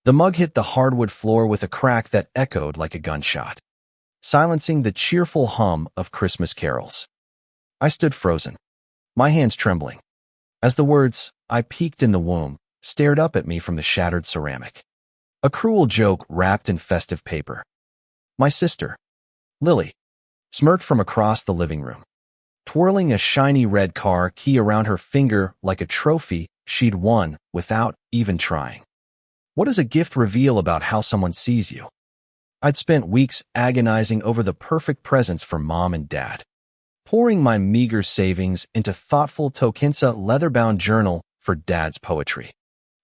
The mug hit the hardwood floor with a crack that echoed like a gunshot, silencing the cheerful hum of Christmas carols. I stood frozen, my hands trembling, as the words, "I peeked in the womb," stared up at me from the shattered ceramic. A cruel joke wrapped in festive paper. My sister, Lily, smirked from across the living room, twirling a shiny red car key around her finger like a trophy she'd won without even trying. What does a gift reveal about how someone sees you? I'd spent weeks agonizing over the perfect presents for Mom and Dad, pouring my meager savings into thoughtful Tokinsa leather-bound journal for Dad's poetry,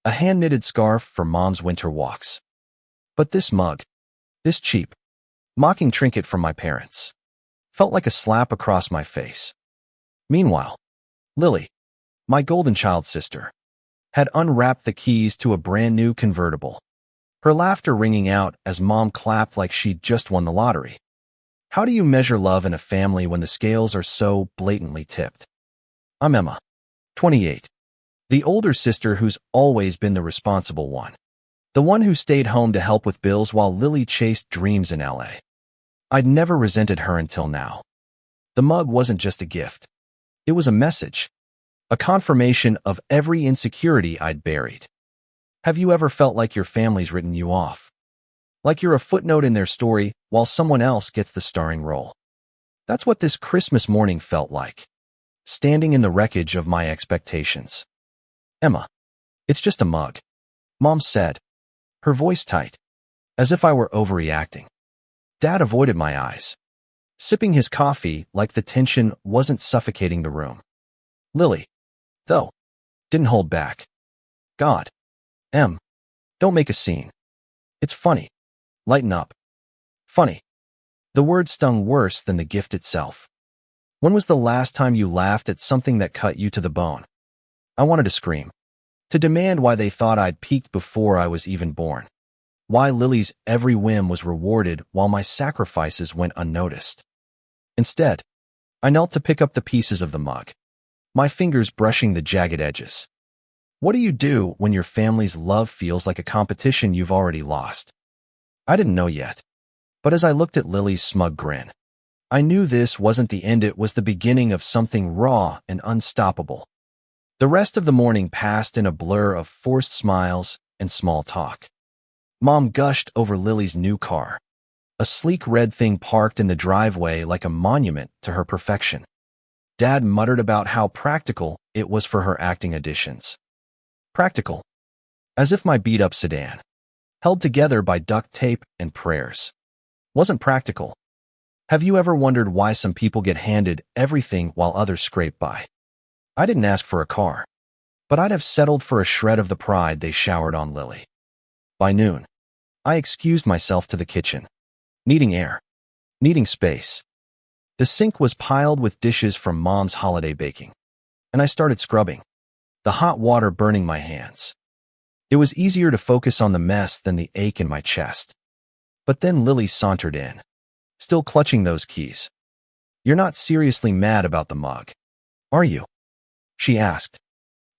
a hand-knitted scarf for Mom's winter walks. But this mug, this cheap, mocking trinket from my parents, felt like a slap across my face. Meanwhile, Lily, my golden child sister, had unwrapped the keys to a brand-new convertible, her laughter ringing out as Mom clapped like she'd just won the lottery. How do you measure love in a family when the scales are so blatantly tipped? I'm Emma, 28, the older sister who's always been the responsible one, the one who stayed home to help with bills while Lily chased dreams in LA. I'd never resented her until now. The mug wasn't just a gift. It was a message, a confirmation of every insecurity I'd buried. Have you ever felt like your family's written you off? Like you're a footnote in their story while someone else gets the starring role? That's what this Christmas morning felt like, standing in the wreckage of my expectations. Emma, it's just a mug, Mom said, her voice tight, as if I were overreacting. Dad avoided my eyes, sipping his coffee like the tension wasn't suffocating the room. Lily, though, didn't hold back. God, Em, don't make a scene. It's funny. Lighten up. Funny. The word stung worse than the gift itself. When was the last time you laughed at something that cut you to the bone? I wanted to scream, to demand why they thought I'd peaked before I was even born, why Lily's every whim was rewarded while my sacrifices went unnoticed. Instead, I knelt to pick up the pieces of the mug, my fingers brushing the jagged edges. What do you do when your family's love feels like a competition you've already lost? I didn't know yet, but as I looked at Lily's smug grin, I knew this wasn't the end, it was the beginning of something raw and unstoppable. The rest of the morning passed in a blur of forced smiles and small talk. Mom gushed over Lily's new car, a sleek red thing parked in the driveway like a monument to her perfection. Dad muttered about how practical it was for her acting auditions. Practical, as if my beat-up sedan, held together by duct tape and prayers, wasn't practical. Have you ever wondered why some people get handed everything while others scrape by? I didn't ask for a car, but I'd have settled for a shred of the pride they showered on Lily. By noon, I excused myself to the kitchen, needing air, needing space. The sink was piled with dishes from Mom's holiday baking, and I started scrubbing, the hot water burning my hands. It was easier to focus on the mess than the ache in my chest. But then Lily sauntered in, still clutching those keys. You're not seriously mad about the mug, are you? She asked,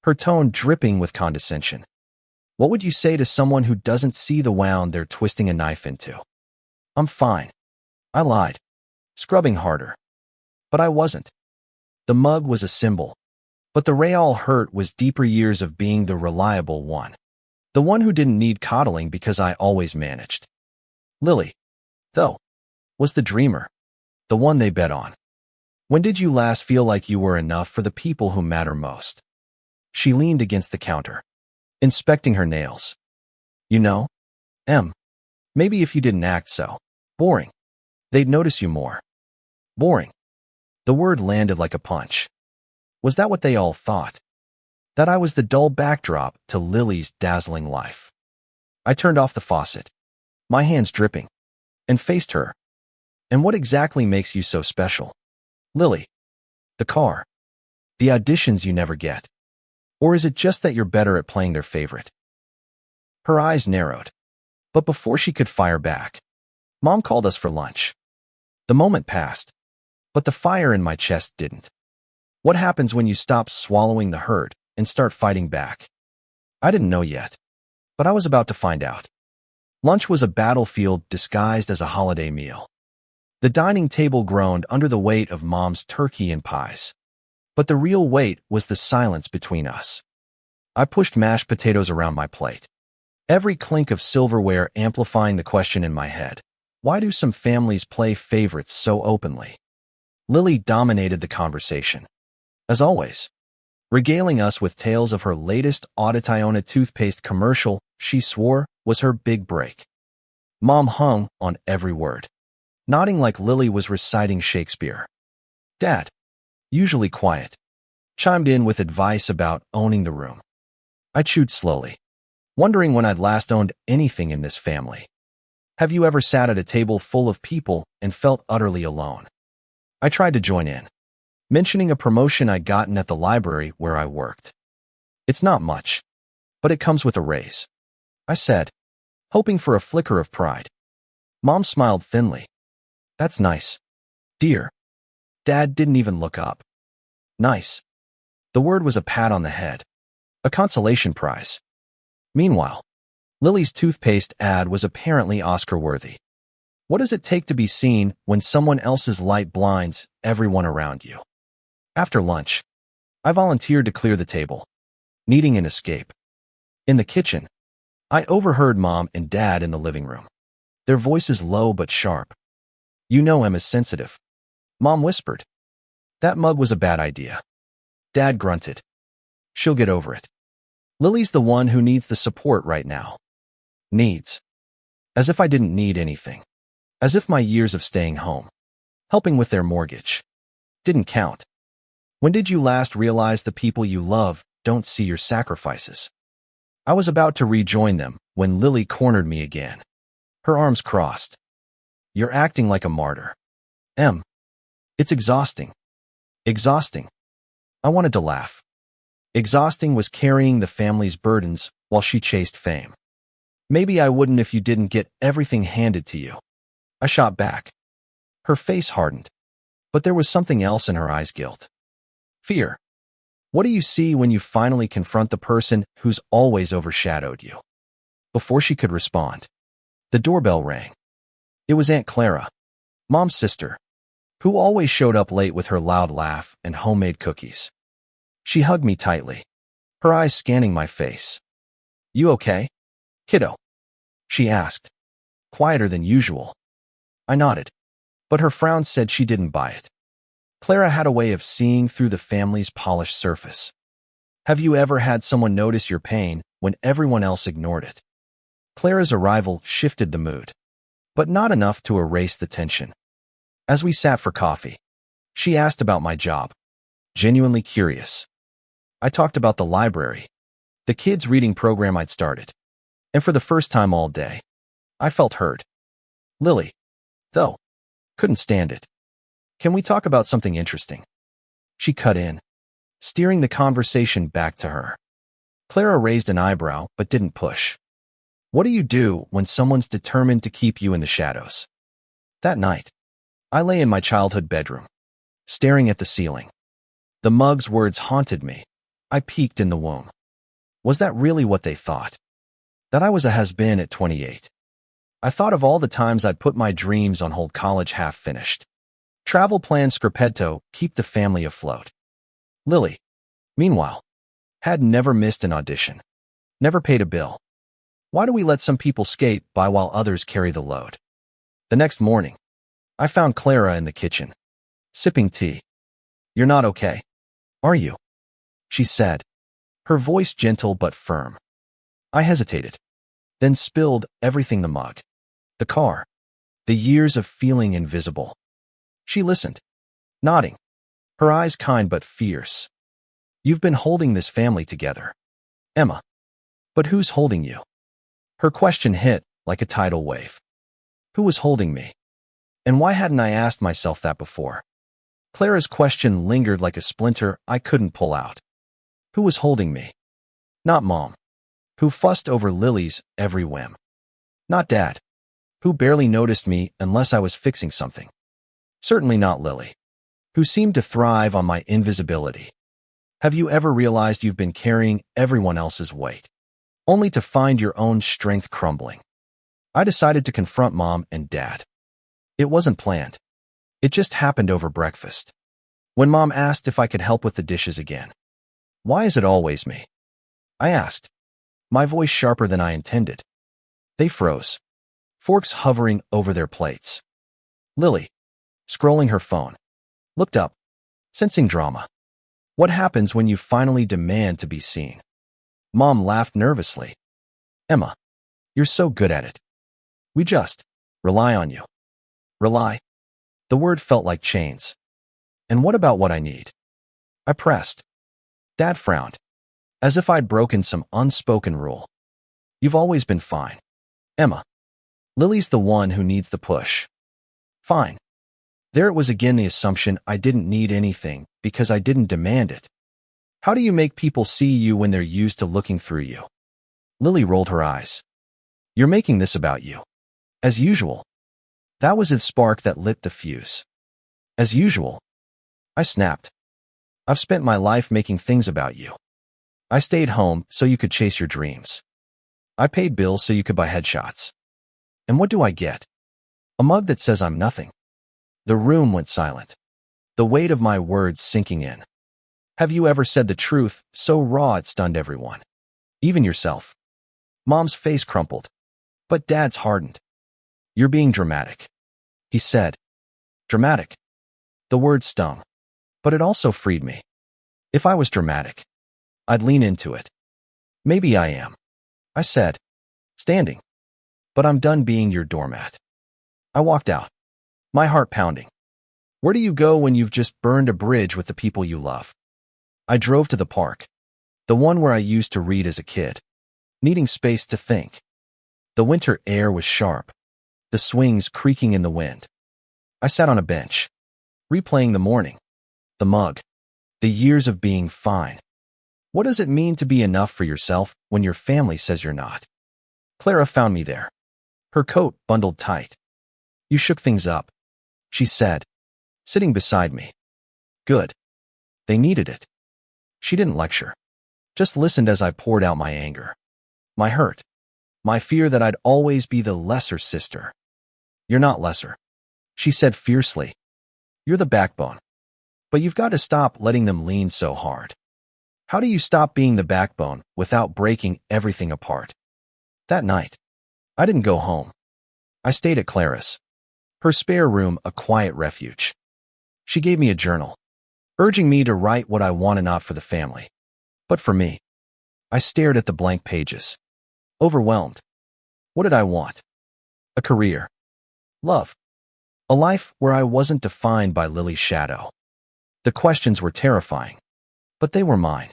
her tone dripping with condescension. What would you say to someone who doesn't see the wound they're twisting a knife into? I'm fine, I lied, scrubbing harder. But I wasn't. The mug was a symbol, but the real hurt was deeper years of being the reliable one, the one who didn't need coddling because I always managed. Lily, though, was the dreamer, the one they bet on. When did you last feel like you were enough for the people who matter most? She leaned against the counter, inspecting her nails. You know, Em, maybe if you didn't act so boring, they'd notice you more. Boring. The word landed like a punch. Was that what they all thought? That I was the dull backdrop to Lily's dazzling life? I turned off the faucet, my hands dripping, and faced her. And what exactly makes you so special? Lily. The car. The auditions you never get. Or is it just that you're better at playing their favorite? Her eyes narrowed. But before she could fire back, Mom called us for lunch. The moment passed, but the fire in my chest didn't. What happens when you stop swallowing the hurt and start fighting back? I didn't know yet. But I was about to find out. Lunch was a battlefield disguised as a holiday meal. The dining table groaned under the weight of Mom's turkey and pies. But the real weight was the silence between us. I pushed mashed potatoes around my plate, every clink of silverware amplifying the question in my head. Why do some families play favorites so openly? Lily dominated the conversation, as always, regaling us with tales of her latest Auditiona toothpaste commercial she swore was her big break. Mom hung on every word, nodding like Lily was reciting Shakespeare. Dad, usually quiet, chimed in with advice about owning the room. I chewed slowly, wondering when I'd last owned anything in this family. Have you ever sat at a table full of people and felt utterly alone? I tried to join in, mentioning a promotion I'd gotten at the library where I worked. It's not much, but it comes with a raise, I said, hoping for a flicker of pride. Mom smiled thinly. That's nice, dear. Dad didn't even look up. Nice. The word was a pat on the head, a consolation prize. Meanwhile, Lily's toothpaste ad was apparently Oscar-worthy. What does it take to be seen when someone else's light blinds everyone around you? After lunch, I volunteered to clear the table, needing an escape. In the kitchen, I overheard Mom and Dad in the living room, their voices low but sharp. You know Emma's sensitive, Mom whispered. That mug was a bad idea. Dad grunted. She'll get over it. Lily's the one who needs the support right now. Needs. As if I didn't need anything. As if my years of staying home, helping with their mortgage, didn't count. When did you last realize the people you love don't see your sacrifices? I was about to rejoin them when Lily cornered me again, her arms crossed. You're acting like a martyr. Em. It's exhausting. Exhausting. I wanted to laugh. Exhausting was carrying the family's burdens while she chased fame. Maybe I wouldn't if you didn't get everything handed to you. I shot back. Her face hardened, but there was something else in her eyes: guilt. Fear. What do you see when you finally confront the person who's always overshadowed you? Before she could respond, the doorbell rang. It was Aunt Clara, Mom's sister, who always showed up late with her loud laugh and homemade cookies. She hugged me tightly, her eyes scanning my face. You okay, kiddo? She asked, quieter than usual. I nodded, but her frown said she didn't buy it. Clara had a way of seeing through the family's polished surface. Have you ever had someone notice your pain when everyone else ignored it? Clara's arrival shifted the mood, but not enough to erase the tension. As we sat for coffee, she asked about my job, genuinely curious. I talked about the library, the kids' reading program I'd started, and for the first time all day, I felt heard. Lily, though, couldn't stand it. Can we talk about something interesting? She cut in, steering the conversation back to her. Clara raised an eyebrow but didn't push. What do you do when someone's determined to keep you in the shadows? That night, I lay in my childhood bedroom, staring at the ceiling. The mug's words haunted me. I peeked in the womb. Was that really what they thought? That I was a has-been at 28? I thought of all the times I'd put my dreams on hold, college half-finished. Travel plans scripetto, keep the family afloat. Lily, meanwhile, had never missed an audition, never paid a bill. Why do we let some people skate by while others carry the load? The next morning, I found Clara in the kitchen, sipping tea. You're not okay, are you? She said, her voice gentle but firm. I hesitated, then spilled everything: the mug, the car, the years of feeling invisible. She listened, nodding, her eyes kind but fierce. You've been holding this family together, Emma. But who's holding you? Her question hit like a tidal wave. Who was holding me? And why hadn't I asked myself that before? Clara's question lingered like a splinter I couldn't pull out. Who was holding me? Not Mom, who fussed over Lily's every whim. Not Dad, who barely noticed me unless I was fixing something. Certainly not Lily, who seemed to thrive on my invisibility. Have you ever realized you've been carrying everyone else's weight, only to find your own strength crumbling. I decided to confront Mom and Dad. It wasn't planned. It just happened over breakfast. When Mom asked if I could help with the dishes again. "Why is it always me?" I asked, my voice sharper than I intended. They froze, forks hovering over their plates. Lily, scrolling her phone, looked up, sensing drama. "What happens when you finally demand to be seen?" Mom laughed nervously. "Emma, you're so good at it. We just rely on you." Rely? The word felt like chains. "And what about what I need?" I pressed. Dad frowned, as if I'd broken some unspoken rule. "You've always been fine, Emma. Lily's the one who needs the push." Fine. There it was again, the assumption I didn't need anything because I didn't demand it. How do you make people see you when they're used to looking through you? Lily rolled her eyes. "You're making this about you. As usual." That was the spark that lit the fuse. "As usual?" I snapped. "I've spent my life making things about you. I stayed home so you could chase your dreams. I paid bills so you could buy headshots. And what do I get? A mug that says I'm nothing." The room went silent, the weight of my words sinking in. Have you ever said the truth so raw it stunned everyone? Even yourself? Mom's face crumpled, but Dad's hardened. "You're being dramatic," he said. Dramatic. The word stung, but it also freed me. If I was dramatic, I'd lean into it. "Maybe I am," I said, standing. "But I'm done being your doormat." I walked out, my heart pounding. Where do you go when you've just burned a bridge with the people you love? I drove to the park, the one where I used to read as a kid, needing space to think. The winter air was sharp, the swings creaking in the wind. I sat on a bench, replaying the morning, the mug, the years of being fine. What does it mean to be enough for yourself when your family says you're not? Clara found me there, her coat bundled tight. "You shook things up," she said, sitting beside me. "Good. They needed it." She didn't lecture, just listened as I poured out my anger, my hurt, my fear that I'd always be the lesser sister. "You're not lesser," she said fiercely. "You're the backbone. But you've got to stop letting them lean so hard." How do you stop being the backbone without breaking everything apart? That night, I didn't go home. I stayed at Clara's, her spare room a quiet refuge. She gave me a journal, urging me to write what I wanted, not for the family, but for me. I stared at the blank pages, overwhelmed. What did I want? A career, love, a life where I wasn't defined by Lily's shadow. The questions were terrifying, but they were mine.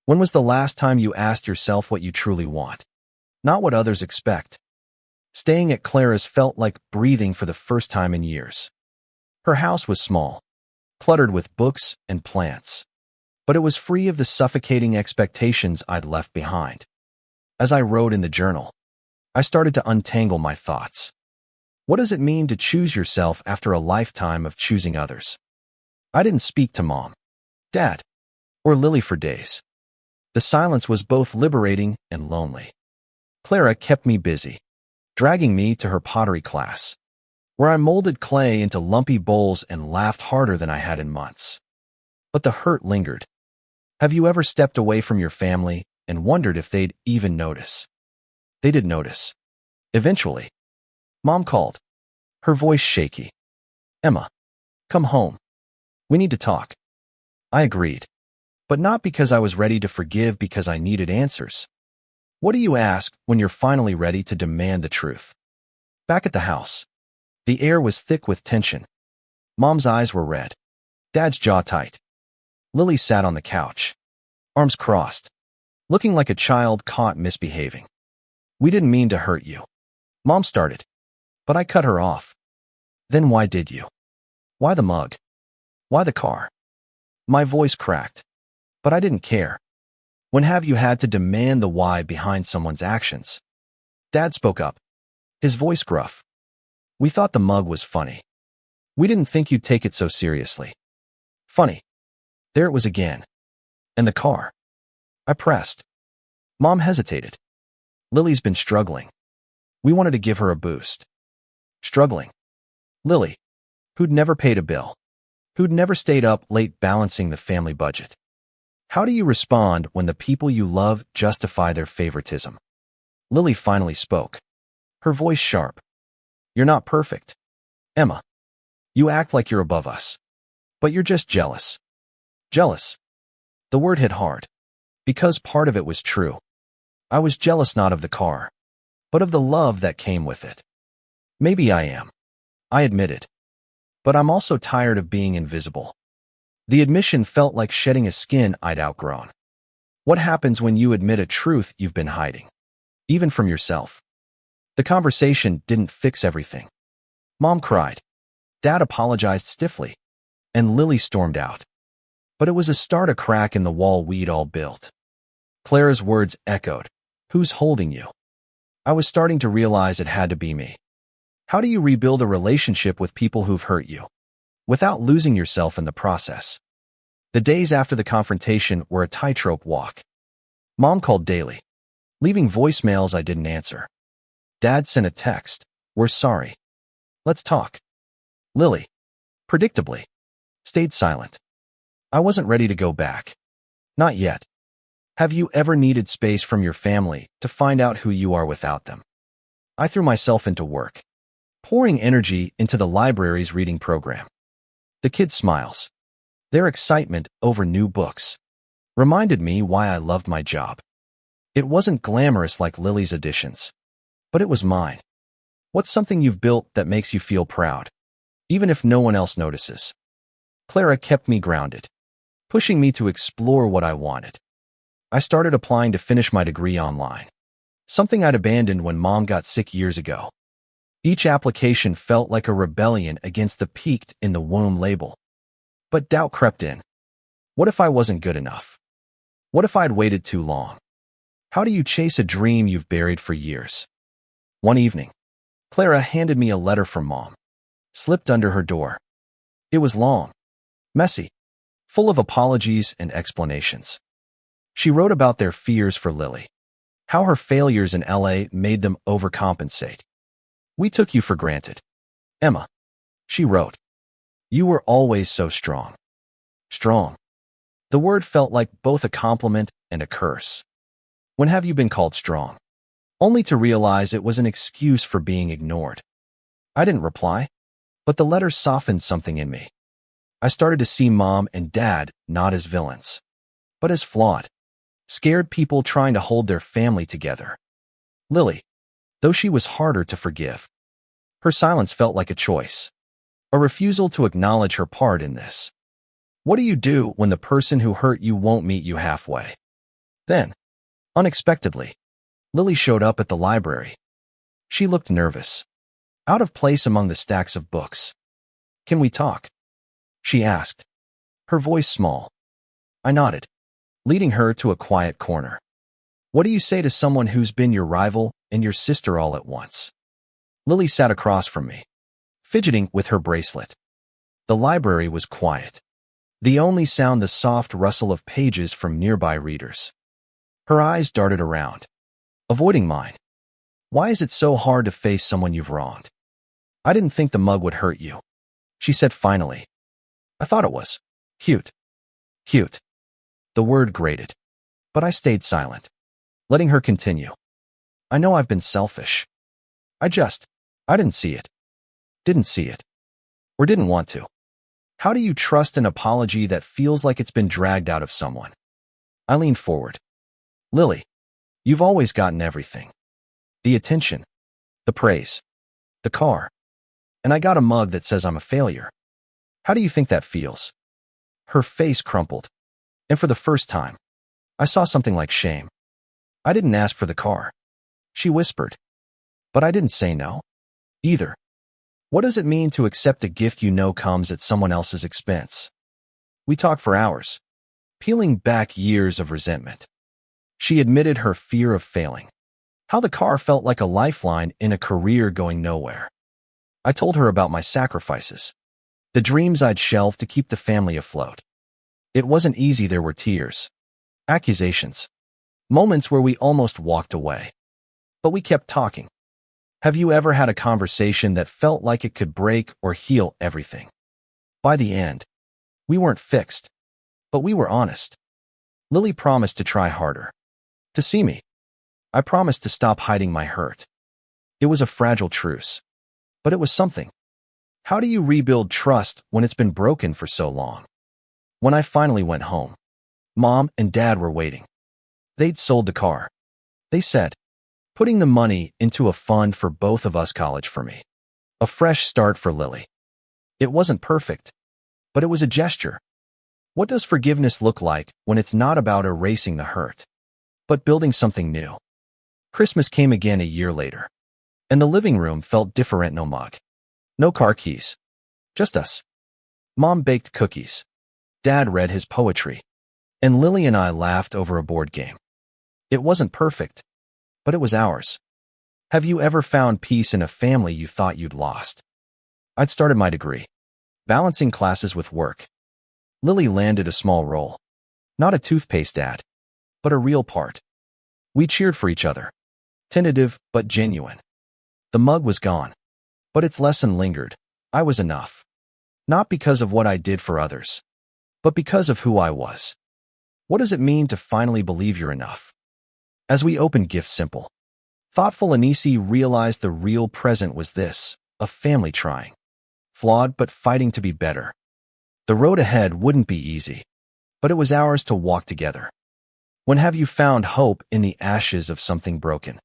When was the last time you asked yourself what you truly want, not what others expect? Staying at Clara's felt like breathing for the first time in years. Her house was small, cluttered with books and plants, but it was free of the suffocating expectations I'd left behind. As I wrote in the journal, I started to untangle my thoughts. What does it mean to choose yourself after a lifetime of choosing others? I didn't speak to Mom, Dad, or Lily for days. The silence was both liberating and lonely. Clara kept me busy, dragging me to her pottery class, where I molded clay into lumpy bowls and laughed harder than I had in months. But the hurt lingered. Have you ever stepped away from your family and wondered if they'd even notice? They did notice. Eventually, Mom called, her voice shaky. "Emma, come home. We need to talk." I agreed, but not because I was ready to forgive, because I needed answers. What do you ask when you're finally ready to demand the truth? Back at the house, the air was thick with tension. Mom's eyes were red, Dad's jaw tight. Lily sat on the couch, arms crossed, looking like a child caught misbehaving. "We didn't mean to hurt you," Mom started, but I cut her off. "Then why did you? Why the mug? Why the car?" My voice cracked, but I didn't care. When have you had to demand the why behind someone's actions? Dad spoke up, his voice gruff. "We thought the mug was funny. We didn't think you'd take it so seriously." Funny. There it was again. And the car. I pressed. Mom hesitated, Lily's been struggling. We wanted to give her a boost. Struggling. Lily, who'd never paid a bill, who'd never stayed up late balancing the family budget. How do you respond when the people you love justify their favoritism? Lily finally spoke, her voice sharp. You're not perfect, Emma. You act like you're above us. But you're just jealous. Jealous. The word hit hard. Because part of it was true. I was jealous not of the car, but of the love that came with it. Maybe I am. I admitted. But I'm also tired of being invisible. The admission felt like shedding a skin I'd outgrown. What happens when you admit a truth you've been hiding? Even from yourself. The conversation didn't fix everything. Mom cried. Dad apologized stiffly. And Lily stormed out. But it was a start, a crack in the wall we'd all built. Clara's words echoed. Who's holding you? I was starting to realize it had to be me. How do you rebuild a relationship with people who've hurt you, without losing yourself in the process? The days after the confrontation were a tightrope walk. Mom called daily, leaving voicemails I didn't answer. Dad sent a text. We're sorry. Let's talk. Lily, predictably, stayed silent. I wasn't ready to go back. Not yet. Have you ever needed space from your family to find out who you are without them? I threw myself into work, pouring energy into the library's reading program. The kids' smiles, their excitement over new books, reminded me why I loved my job. It wasn't glamorous like Lily's additions, but it was mine. What's something you've built that makes you feel proud, even if no one else notices? Clara kept me grounded, pushing me to explore what I wanted. I started applying to finish my degree online, something I'd abandoned when Mom got sick years ago. Each application felt like a rebellion against the peaked in the womb label. But doubt crept in. What if I wasn't good enough? What if I'd waited too long? How do you chase a dream you've buried for years? One evening, Clara handed me a letter from Mom, slipped under her door. It was long, messy, full of apologies and explanations. She wrote about their fears for Lily, how her failures in LA made them overcompensate. We took you for granted, Emma, she wrote. You were always so strong. Strong. The word felt like both a compliment and a curse. When have you been called strong? Only to realize it was an excuse for being ignored. I didn't reply, but the letter softened something in me. I started to see Mom and Dad not as villains, but as flawed, scared people trying to hold their family together. Lily, though she was harder to forgive, her silence felt like a choice, a refusal to acknowledge her part in this. What do you do when the person who hurt you won't meet you halfway? Then, unexpectedly, Lily showed up at the library. She looked nervous, out of place among the stacks of books. Can we talk? She asked, her voice small. I nodded, leading her to a quiet corner. What do you say to someone who's been your rival and your sister all at once? Lily sat across from me, fidgeting with her bracelet. The library was quiet, the only sound the soft rustle of pages from nearby readers. Her eyes darted around, avoiding mine. Why is it so hard to face someone you've wronged? I didn't think the mug would hurt you, she said finally. I thought it was. Cute. Cute. The word grated, but I stayed silent, letting her continue. I know I've been selfish. I didn't see it. Didn't see it. Or didn't want to. How do you trust an apology that feels like it's been dragged out of someone? I leaned forward. Lily, you've always gotten everything. The attention, the praise, the car. And I got a mug that says I'm a failure. How do you think that feels? Her face crumpled, and for the first time, I saw something like shame. I didn't ask for the car, she whispered. But I didn't say no, either. What does it mean to accept a gift you know comes at someone else's expense? We talked for hours, peeling back years of resentment. She admitted her fear of failing, how the car felt like a lifeline in a career going nowhere. I told her about my sacrifices, the dreams I'd shelved to keep the family afloat. It wasn't easy. There were tears, accusations, moments where we almost walked away. But we kept talking. Have you ever had a conversation that felt like it could break or heal everything? By the end, we weren't fixed, but we were honest. Lily promised to try harder, to see me. I promised to stop hiding my hurt. It was a fragile truce, but it was something. How do you rebuild trust when it's been broken for so long? When I finally went home, Mom and Dad were waiting. They'd sold the car. They said, putting the money into a fund for both of us, college for me. A fresh start for Lily. It wasn't perfect, but it was a gesture. What does forgiveness look like when it's not about erasing the hurt, but building something new? Christmas came again a year later, and the living room felt different. No mug, no car keys, just us. Mom baked cookies. Dad read his poetry, and Lily and I laughed over a board game. It wasn't perfect, but it was ours. Have you ever found peace in a family you thought you'd lost? I'd started my degree, balancing classes with work. Lily landed a small role. Not a toothpaste ad, but a real part. We cheered for each other. Tentative, but genuine. The mug was gone, but its lesson lingered. I was enough. Not because of what I did for others, but because of who I was. What does it mean to finally believe you're enough? As we opened gifts, simple, thoughtful, Anisi realized the real present was this, a family trying. Flawed but fighting to be better. The road ahead wouldn't be easy, but it was ours to walk together. When have you found hope in the ashes of something broken?